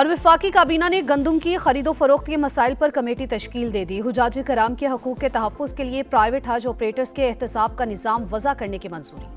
और वफाकी काबीना ने गंदम की खरीदो फरोख्त के मसाइल पर कमेटी तश्कील दे दी। हुजाज कराम के हकूक के तहफ़्फ़ुज़ के लिए प्राइवेट हज ऑपरेटर्स के एहतसाब का निज़ाम वज़ा करने की मंजूरी।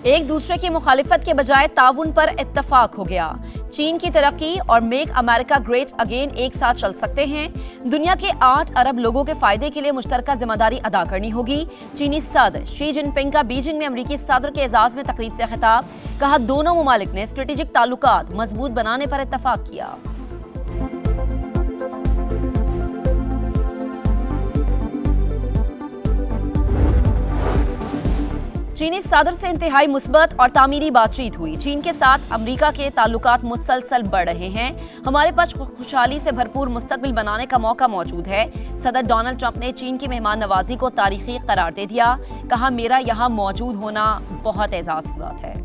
एक दूसरे की मुखालिफत के बजाय ताउन पर इत्तफाक हो गया। चीन की तरक्की और मेक अमेरिका ग्रेट अगेन एक साथ चल सकते हैं। दुनिया के 8 अरब लोगों के फायदे के लिए मुश्तरका जिम्मेदारी अदा करनी होगी। चीनी सदर शी जिनपिंग का बीजिंग में अमरीकी सदर के एजाज में तकरीब से खिताब। कहा, दोनों मुमालिक ने स्ट्रेटेजिक ताल्लुकात मजबूत बनाने पर इत्तफाक किया। चीनी सदर से इंतहाई मुस्बत और तामीरी बातचीत हुई। चीन के साथ अमेरिका के ताल्लुकात मुसलसल बढ़ रहे हैं। हमारे पास खुशहाली से भरपूर मुस्तकबिल बनाने का मौका मौजूद है। सदर डोनाल्ड ट्रंप ने चीन की मेहमान नवाजी को तारीखी करार दे दिया। कहा, मेरा यहाँ मौजूद होना बहुत एजाज की बात है।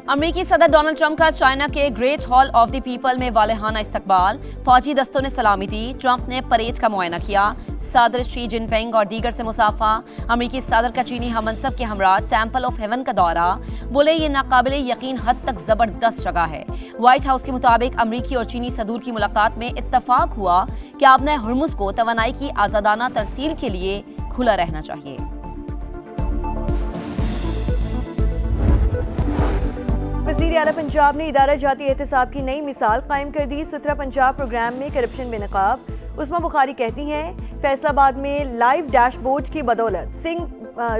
अमेरिकी सदर डोनाल्ड ट्रंप का चाइना के great hall of the people में वालेहाना इस्तकबाल। फौजी दस्तों ने सलामी दी। ट्रंप ने परेड का मुआयना किया। सदर शी जिनपिंग और दीगर से मुसाफा। अमेरिकी सदर का चीनी हममनसब के हमरा टेम्पल ऑफ हेवन का दौरा। बोले, ये नाकाबिले यकीन हद तक जबरदस्त जगह है। व्हाइट हाउस के मुताबिक अमेरिकी और चीनी सदूर की मुलाकात में इत्तफाक हुआ कि आपने हुर्मुज को तवानाई की आजादाना तरसील के लिए खुला रहना चाहिए। वज़ीर आला पंजाब ने इदारा जाती एहतसाब की नई मिसाल कायम कर दी। सुथरा पंजाब प्रोग्राम में करप्शन बेनकाब। उस्मा बुखारी कहती हैं, फैसलाबाद में लाइव डैशबोर्ड की बदौलत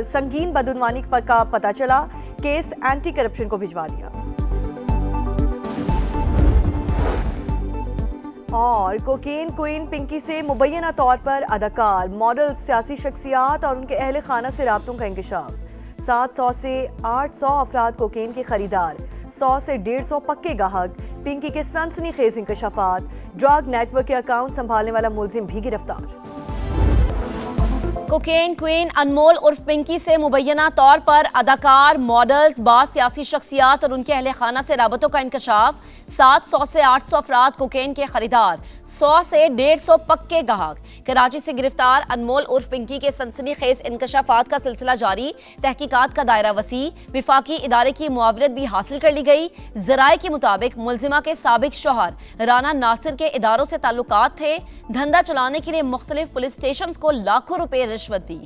संगीन बदउनवानी का पता चला। केस एंटी करप्शन को भिजवा दिया। और कोकेन क्वीन पिंकी से मुबैना तौर पर अदाकार, मॉडल, सियासी शख्सियात और उनके अहले खाना से राब्तों का इंकशाफ। 700 से 800 अफराद कोकेन के खरीदार, 100 से 150 पक्के गाहक। पिंकी के सनसनीखेज इंकशाफात। ड्रग नेटवर्क के अकाउंट संभालने वाला मुलजिम भी गिरफ्तार। कोकेन क्वीन अनमोल उर्फ पिंकी से मुबैना तौर पर अदाकार, मॉडल्स, बास सियासी शख्सियात और उनके अहले खाना से राबतों का इंकशाफ। 700 से 800 अफराद कोकेन के खरीदार, 100 से 150 पक्के गाहक। कराची से गिरफ्तार अनमोल उर्फ पिंकी के सनसनीखेज इंकशाफात का सिलसिला जारी। तहकीकात का दायरा वसी। विफाकी इदारे की मुआवनत भी हासिल कर ली गई। जराये के मुताबिक मुलजिमा के साबिक शौहर राना नासिर के इदारों से ताल्लुकात थे। धंधा चलाने के लिए मुख्तलिफ पुलिस स्टेशन को लाखों रुपए रिश्वत दी।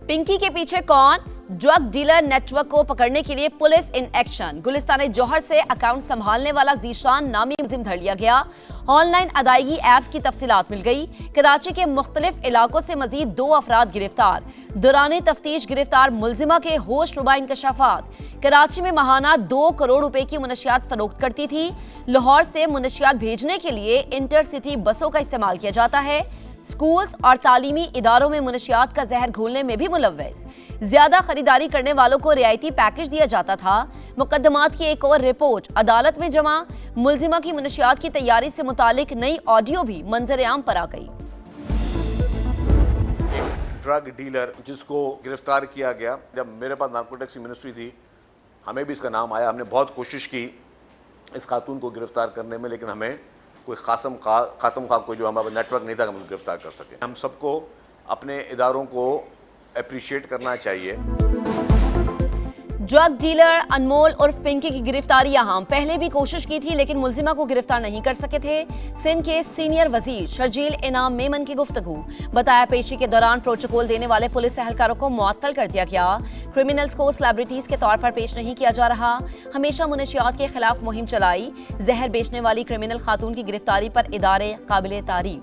पिंकी के पीछे कौन? ड्रग डीलर नेटवर्क को पकड़ने के लिए पुलिस इन एक्शन। गुलिस्तान जौहर से अकाउंट संभालने वाला जीशान नामी मुलजिम धर लिया गया। ऑनलाइन अदायगी ऐप्स की तफसीलात मिल गई। कराची के मुख्तलिफ इलाकों से मजीद 2 अफराद गिरफ्तार। दौरान तफ्तीश गिरफ्तार मुलजिमा के होश रुबा इंकशाफात। कराची में माहाना 2 करोड़ रुपए की मुनशियात फरोख्त करती थी। लाहौर से मुनशियात भेजने के लिए इंटरसिटी बसों का इस्तेमाल किया जाता है। स्कूल्स और तालीमी इदारों में मुनशियात का जहर घोलने में भी मुलव्वस। ज्यादा खरीदारी करने वालों को रियायती पैकेज दिया जाता था। मुकदमात की एक और रिपोर्ट अदालत में जमा। मुलजिमा की मुनशियात की तैयारी से मुतालिक नई ऑडियो भी मंजर आम पर आ गई। ड्रग डीलर जिसको गिरफ्तार किया गया, जब मेरे पास नार्कोटिक्स की मिनिस्ट्री थी, हमें भी इसका नाम आया। हमने बहुत कोशिश की इस खातून को गिरफ्तार करने में, लेकिन हमें कोई खातम खा कोई जो हमारा नेटवर्क नहीं था कि हम गिरफ्तार कर सके। हम सबको अपने इदारों को अप्रिशिएट करना चाहिए। ड्रग डीलर अनमोल उर्फ पिंकी की गिरफ्तारी यहाँ पहले भी कोशिश की थी, लेकिन मुलजिमा को गिरफ्तार नहीं कर सके थे। सिंध के सीनियर वजीर शर्जील इनाम मेमन की गुफ्तगू। बताया, पेशी के दौरान प्रोटोकॉल देने वाले पुलिस एहलकारों को मुअत्तल कर दिया गया। क्रिमिनल्स को सेलिब्रिटीज के तौर पर पेश नहीं किया जा रहा। हमेशा मुनशियात के खिलाफ मुहिम चलाई। जहर बेचने वाली क्रिमिनल खातून की गिरफ्तारी पर इदारे काबिल तारीफ।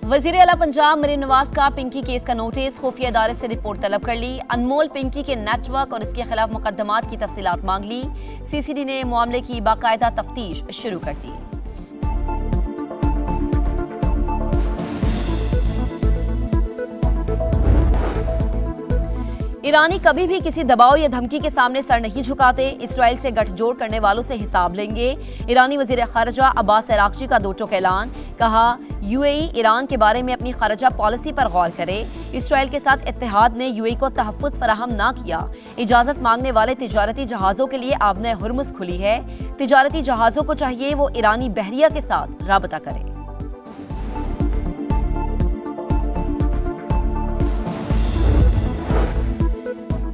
वज़ीर आला पंजाब मरीम नवाज का पिंकी केस का नोटिस। खुफिया इदारे से रिपोर्ट तलब कर ली। अनमोल पिंकी के नेटवर्क और इसके खिलाफ मुकदमात की तफसीलात मांग ली। सीसीडी ने मामले की बाकायदा तफ्तीश शुरू कर दी। ईरानी कभी भी किसी दबाव या धमकी के सामने सर नहीं झुकाते, इसराइल से गठजोड़ करने वालों से हिसाब लेंगे। ईरानी वजीर खारजा अब्बास अरागची का दो टोक ऐलान, कहा यूएई ईरान के बारे में अपनी खारजा पॉलिसी पर गौर करे। इसराइल के साथ इत्तेहाद ने यूएई को तहफ्फुज़ फराहम ना किया। इजाजत मांगने वाले तिजारती जहाजों के लिए आबने हुर्मुज़ खुली है। तिजारती जहाजों को चाहिए वो ईरानी बहरिया के साथ राबता करें।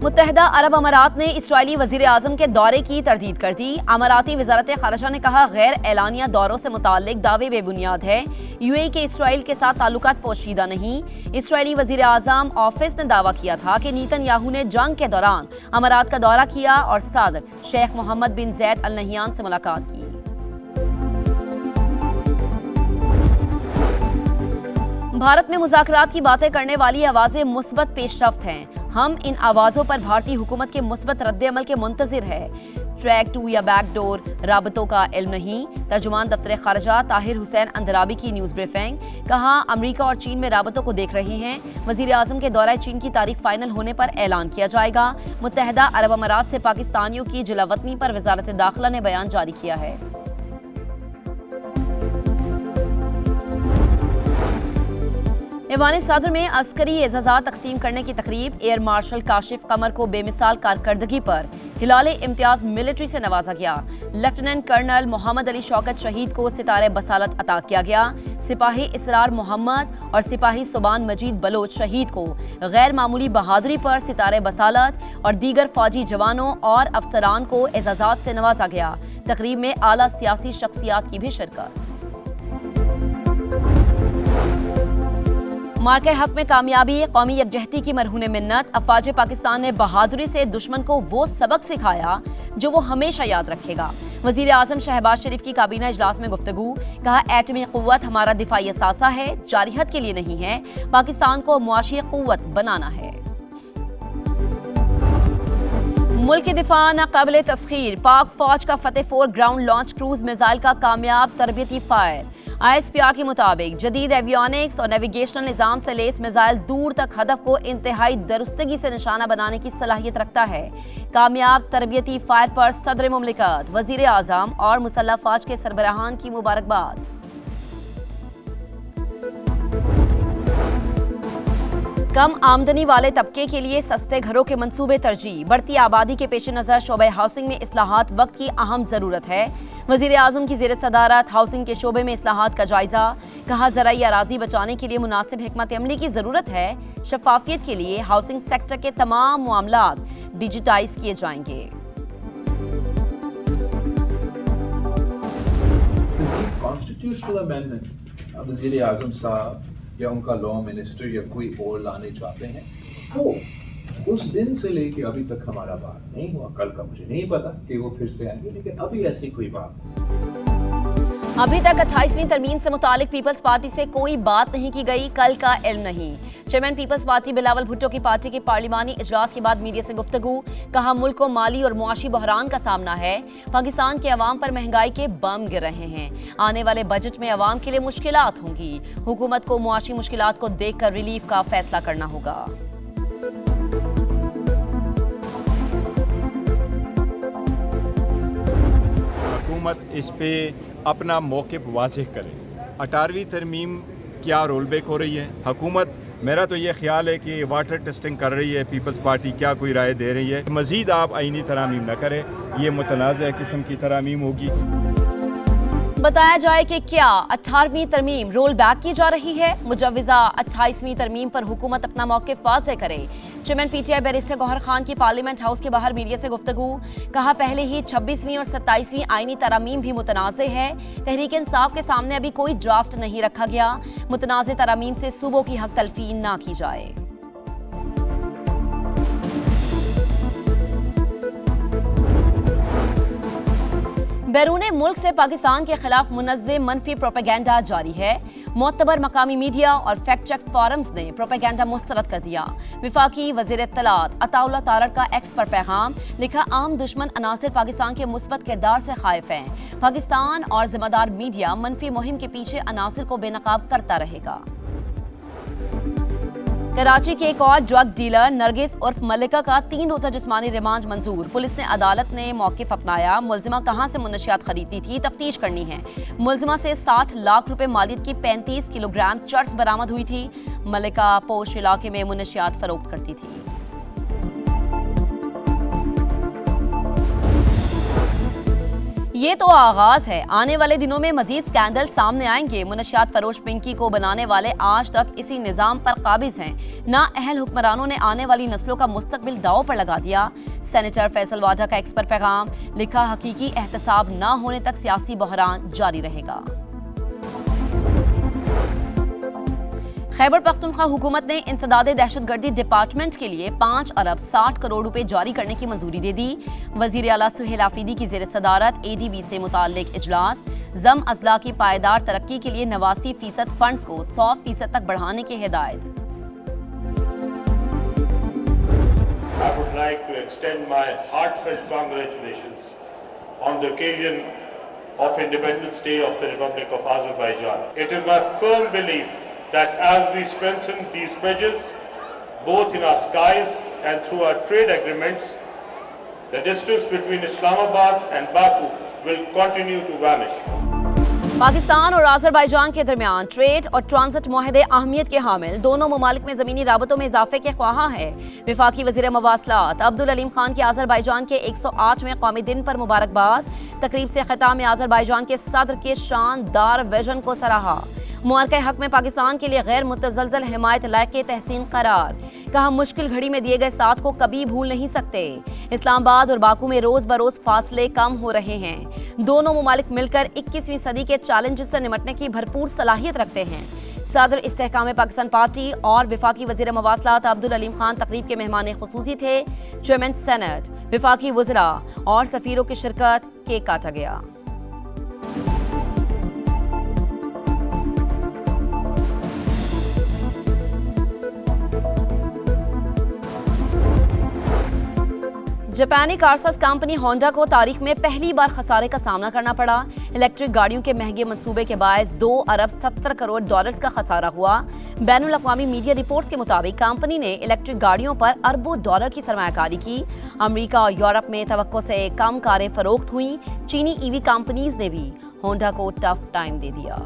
मुत्तहदा अरब अमारात ने इसराइली वजीर आजम के दौरे की तरदीद कर दी। अमाराती वजारत खारजा ने कहा गैर एलानिया दौरों से मुताल्लिक दावे बेबुनियाद है। यूएई के इसराइल के साथ ताल्लुकात पोशीदा नहीं। इसराइली वजीर आजम ऑफिस ने दावा किया था कि नेतन्याहू ने जंग के दौरान अमारात का दौरा किया और सदर शेख मोहम्मद बिन जैद अल नहियान से मुलाकात की। भारत में मुज़ाकरात की बातें करने वाली आवाजें मुस्बत पेशरफ्त हैं। हम इन आवाज़ों पर भारतीय हुकूमत के मुस्बत रद्द-ए-अमल के मुंतज़िर है। ट्रैक 2 या बैकडोर राबतों का इल्म नहीं। तर्जुमान दफ्तर खारजा ताहिर हुसैन अंदराबी की न्यूज़ ब्रीफिंग, कहा अमरीका और चीन में राबतों को देख रहे हैं। वज़ीर आज़म के दौरे चीन की तारीख फाइनल होने पर ऐलान किया जाएगा। मुत्तहदा अरब अमारात से पाकिस्तानियों की जिलावतनी पर वजारत दाखिला ने बयान जारी किया है। ईवान सदर में अस्करी एजाज़ात तकसीम करने की तकरीब, एयर मार्शल काशिफ कमर को बेमिसाल कारकर्दगी पर हिलाले इम्तियाज मिलिट्री से नवाजा गया। लेफ्टिनेंट कर्नल मोहम्मद अली शौकत शहीद को सितारे बसालत अता किया गया। सिपाही इसरार मोहम्मद और सिपाही सुबान मजीद बलोच शहीद को गैर मामूली बहादुरी पर सितारे बसालत और दीगर फौजी जवानों और अफसरान को एजाज़ात से नवाजा गया। तकरीब में आला सियासी शख्सियात की भी शिरकत। मार्के हक में कामयाबी, कौमी यकजहती की मरहून मिन्नत। अफवाज पाकिस्तान ने बहादुरी से दुश्मन को वो सबक सिखाया जो वो हमेशा याद रखेगा। वजीर आजम शहबाज शरीफ की काबीना इजलास में गुफ्तगू, कहा एटमी कुव्वत हमारा दिफाई असासा है, जारिहत के लिए नहीं है। पाकिस्तान को मुआशी कुव्वत बनाना है। मुल्क की दिफा नाकाबिले तस्खीर, पाक फौज का फतेह 4 ग्राउंड लॉन्च क्रूज मिसाइल का कामयाब तरबियती फायर। ISPR के मुताबिक जदीद एवियोनिक्स और नेविगेशनल निज़ाम से लेस मिसाइल दूर तक हदफ को इंतहाई दुरुस्तगी से निशाना बनाने की सलाहियत रखता है। कामयाब तरबियती फायर पर सदर मुमलिकत, वजीर आज़म और मुसल्लह फौज के सरबराहान की मुबारकबाद। कम आमदनी वाले तबके के लिए सस्ते घरों के मंसूबे तरजीह, बढ़ती आबादी के पेश नज़र शोबे हाउसिंग में इस्लाहात वक्त की अहम ज़रूरत है। वज़ीर आज़म की ज़ेर सदारत हाउसिंग के शोबे में इस्लाहात का जायजा, कहा ज़राई अराज़ी बचाने के लिए मुनासिब हिकमत अमली की ज़रूरत है। शफाफियत के लिए हाउसिंग सेक्टर के तमाम मामलात डिजिटाइज किए जाएंगे। कॉन्स्टिट्यूशनल अमेंडमेंट वज़ीर आज़म साहब या उनका लॉ मिनिस्टर या कोई और लाने चाहते हैं, वो उस दिन से लेके अभी तक हमारा बात नहीं हुआ। कल का मुझे नहीं पता कि वो फिर से आएंगे, लेकिन अभी ऐसी कोई बात। अभी तक 28वीं तरमीम से मुतालिक पीपल्स पार्टी से कोई बात नहीं की गई, कल का इल्म नहीं। Chairman Peoples Party Bilawal Bhutto की पार्टी के पार्लिमानी इजलास के बाद मीडिया से गुफ्तगू, कहा मुल्क को माली और मुआशी बहरान का सामना है। पाकिस्तान के अवाम पर महंगाई के बम गिर रहे हैं। आने वाले बजट में अवाम के लिए मुश्किलात होंगी। हुकूमत को मुआशी मुश्किलात को देखकर रिलीफ का फैसला करना होगा। हुकूमत इस पे अपना मौक़िफ़ वाज़ेह करे। 18वीं तरमीम क्या रोल बैक हो रही है हुकूमत, मेरा तो ये ख्याल है कि वाटर टेस्टिंग कर रही है पीपल्स पार्टी, क्या कोई राय दे रही है। मज़ीद आप आईनी तरामीम न करें, ये मुतनाज़ किस्म की तरामीम होगी। बताया जाए कि क्या 18वीं तरमीम रोल बैक की जा रही है। मुजव्विज़ा 28वीं तरमीम पर हुकूमत अपना मौक़िफ़ वाज़ेह करे। Chairman PTI barrister Gohar Khan की पार्लियामेंट हाउस के बाहर मीडिया से गुफ्तगू, कहा पहले ही 26वीं और 27वीं आईनी तरामीम भी मुतनाज़े है। तहरीक इंसाफ के सामने अभी कोई ड्राफ्ट नहीं रखा गया। मुतनाज़े तरामीम से सूबों की हक तलफी ना की जाए। बैरूने मुल्क से पाकिस्तान के खिलाफ मुनज़्ज़म मनफी प्रोपेगेंडा जारी है। मोतबर मकामी मीडिया और फैक्ट चेक फॉरम्स ने प्रोपेगेंडा मुस्तरद कर दिया। विफाकी वज़ीर इत्तलात अताउल्लाह तारड़ का एक्स पर पैगाम, लिखा आम दुश्मन अनासिर पाकिस्तान के मुस्बत किरदार से खाइफ हैं। पाकिस्तान और जिम्मेदार मीडिया मनफी मुहिम के पीछे अनासिर को बेनकाब करता रहेगा। कराची के एक और ड्रग डीलर नरगिस उर्फ मलिका का 3 रोजा जिस्मानी रिमांड मंजूर। पुलिस ने अदालत ने मौकिफ अपनाया। मुलजिमा कहां से मुनशियात खरीदती थी, तफ्तीश करनी है। मुलजिमा से 60 लाख रुपए मालियत की 35 किलोग्राम चर्स बरामद हुई थी। मलिका पोश इलाके में मुनशियात फरोख्त करती थी। ये तो आगाज है, आने वाले दिनों में मजीद स्कैंडल सामने आएंगे। मुनशियात फरोश पिंकी को बनाने वाले आज तक इसी निजाम पर काबिज हैं। नाअहल हुक्मरानों ने आने वाली नस्लों का मुस्तकबिल दांव पर लगा दिया। सेनेटर फैसल वाजा का एक्स पर पैगाम, लिखा हकीकी एहतसाब न होने तक सियासी बहरान जारी रहेगा। खैबर पख्तूनख्वा हुकूमत ने इंसदादे दहशतगर्दी डिपार्टमेंट के लिए 5 अरब 60 करोड़ रुपए जारी करने की मंजूरी दे दी। वजीर आला सुहेल आफरीदी की ज़ेर सदारत ADB से मुताल्लिक इजलास। जम अजला की पायदार तरक्की के लिए 89% फंड्स को 100% तक बढ़ाने की हिदायत। I would like to extend my heartfelt congratulations on the occasion of Independence Day of the Republic of Azerbaijan. It is my firm belief that as we strengthen these bridges, both in our skies and through our trade agreements, the distance between Islamabad and Baku will continue to vanish. Pakistan और Azerbaijan के दरमियान trade और transit मुआहदे अहमियत के हामिल। दोनों ममालिक में ज़मीनी राबतों में इजाफे के ख्वाहा है। वफाकी वज़ीर मवासलात अब्दुल अलीम खान की आज़रबाईजान के 108वें कौमी दिन पर मुबारकबाद। तकरीब से ख़िताब में आज़रबाईजान के सदर के शानदार विजन को सराहा। मुआरके हक में पाकिस्तान के लिए गैर मुतज़लज़ल हिमायत लायक़े तहसीन करार। कहा मुश्किल घड़ी में दिए गए साथ को कभी भूल नहीं सकते। इस्लामाबाद और बाकू में रोज बरोज फासले कम हो रहे हैं। दोनों मुमालिक मिलकर 21वीं सदी के चैलेंजेस से निपटने की भरपूर सलाहियत रखते हैं। सदर इस्तेहकाम पाकिस्तान पार्टी और वफाकी वज़ीर मवासलात अब्दुल अलीम खान तकरीब के मेहमान खुसूसी थे। चेयरमैन सेनेट, वफाकी वज़रा और सफ़ीरों की शिरकत। केक काटा गया। जापानी कारसाज कंपनी होंडा को तारीख में पहली बार खसारे का सामना करना पड़ा। इलेक्ट्रिक गाड़ियों के महंगे मंसूबे के बायस 2 अरब 70 करोड़ डॉलर्स का खसारा हुआ। बैनुल अक़वामी मीडिया रिपोर्ट्स के मुताबिक कंपनी ने इलेक्ट्रिक गाड़ियों पर अरबों डॉलर की सरमायाकारी की। अमेरिका और यूरोप में तवक्को से कम कारें फरोख्त हुई। चीनी EV कंपनीज ने भी होंडा को टफ टाइम दे दिया।